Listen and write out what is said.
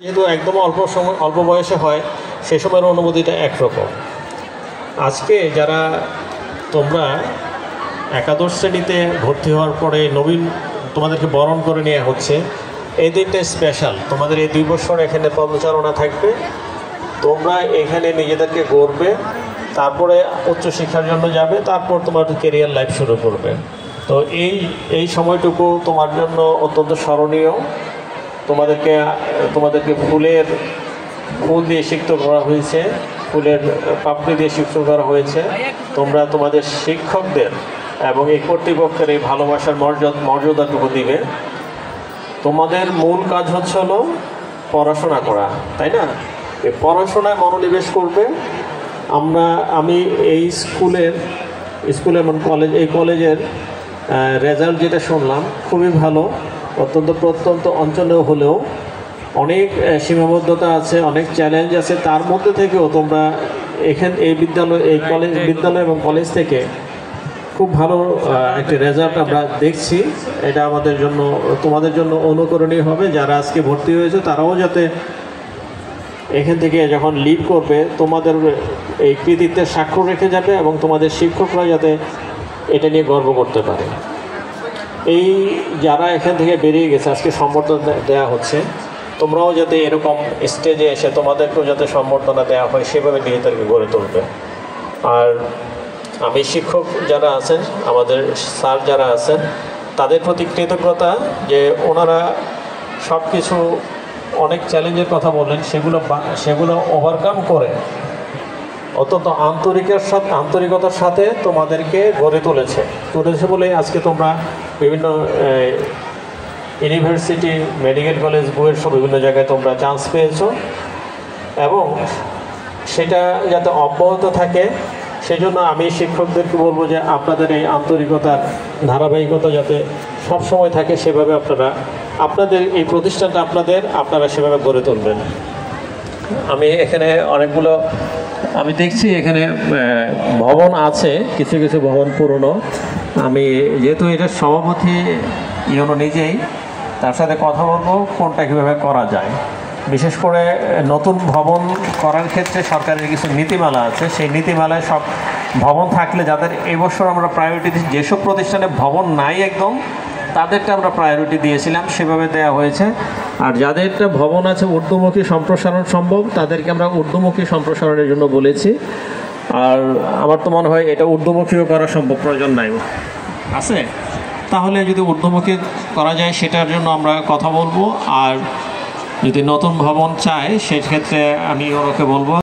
যেহেতু একদম অল্প বয়সে হয় সে সময়ের অনুভূতিটা একরকম। আজকে যারা তোমরা একাদশ শ্রেণীতে ভর্তি হওয়ার পরে নবীন তোমাদেরকে বরণ করে নেওয়া হচ্ছে, এই দিনটা স্পেশাল। তোমাদের এই 2 বছর এখানে পদচারণা থাকবে, তোমরা এখানে নিজেদেরকে গড়বে, তারপরে উচ্চশিক্ষার জন্য যাবে, তারপর তোমার কেরিয়ার লাইফ শুরু করবে। তো এই সময়টুকু তোমার জন্য অত্যন্ত স্মরণীয়। তোমাদেরকে ফুল দিয়ে সিক্ত করা হয়েছে, ফুলের পাপড়ি দিয়ে সিক্ত করা হয়েছে। তোমরা তোমাদের শিক্ষকদের এবং এই কর্তৃপক্ষের এই ভালোবাসার মর্যাদাটুকু দিবে। তোমাদের মূল কাজ হলো পড়াশোনা করা, তাই না? এই পড়াশোনায় মনোনিবেশ করবে। আমি এই স্কুল এবং কলেজের রেজাল্ট যেটা শুনলাম খুবই ভালো। প্রত্যন্ত অঞ্চলেও হলেও অনেক সীমাবদ্ধতা আছে, অনেক চ্যালেঞ্জ আছে, তার মধ্যে থেকেও তোমরা এই বিদ্যালয় এবং কলেজ থেকে খুব ভালো একটি রেজাল্ট আমরা দেখছি। এটা তোমাদের জন্য অনুকরণীয় হবে। যারা আজকে ভর্তি হয়েছে তারাও যাতে এখান থেকে যখন লিড করবে তোমাদের এই কৃতিত্বের স্বাক্ষর রেখে যাবে এবং তোমাদের শিক্ষকরা যাতে এটা নিয়ে গর্ব করতে পারে। এই যারা এখান থেকে বেরিয়ে গেছে আজকে সম্বর্ধনা দেওয়া হচ্ছে, তোমরাও যাতে এরকম স্টেজে এসে তোমাদেরকেও যাতে সম্বর্ধনা দেওয়া হয় সেভাবে নিজেদেরকে গড়ে তুলবে। আর আমি শিক্ষক যারা আছেন, আমাদের স্যার যারা আছেন, তাদের প্রতি কৃতজ্ঞতা যে ওনারা সব কিছু অনেক চ্যালেঞ্জের কথা বললেন, সেগুলো ওভারকাম করে অত্যন্ত আন্তরিকতার সাথে তোমাদেরকে গড়ে তুলেছে বলে আজকে তোমরা বিভিন্ন ইউনিভার্সিটি, মেডিকেল কলেজ, বুয়েট সব বিভিন্ন জায়গায় তোমরা চান্স পেয়েছো এবং সেটা যাতে অব্যাহত থাকে সেই জন্য আমি শিক্ষকদেরকে বলবো যে আপনাদের এই আন্তরিকতার ধারাবাহিকতা যাতে সবসময় থাকে, সেভাবে আপনাদের এই প্রতিষ্ঠানটা আপনারা সেভাবে গড়ে তুলবেন। আমি এখানে আমি দেখছি এখানে ভবন আছে, কিছু কিছু ভবন পুরনো। আমি যেহেতু এটার সভাপতি নিজেই, তার সাথে কথা বলবো কোনটা কীভাবে করা যায়। বিশেষ করে নতুন ভবন করার ক্ষেত্রে সরকারের কিছু নীতিমালা আছে, সেই নীতিমালায় সব ভবন থাকলে যাদের এবছর আমরা প্রায়োরিটি দিচ্ছি, যেসব প্রতিষ্ঠানে ভবন নাই একদম তাদেরটা আমরা প্রায়োরিটি দিয়েছিলাম, সেভাবে দেওয়া হয়েছে। আর যাদেরটা ভবন আছে ঊর্ধ্বমুখী সম্প্রসারণ সম্ভব, তাদেরকে আমরা ঊর্ধ্বমুখী সম্প্রসারণের জন্য বলেছি। আর আমার তো মনে হয় এটা ঊর্ধ্বমুখীও করা সম্ভব, প্রয়োজন নাই আছে, তাহলে যদি ঊর্ধ্বমুখী করা যায় সেটার জন্য আমরা কথা বলবো। আর যদি নতুন ভবন চায় সেক্ষেত্রে আমি ওকে বলবো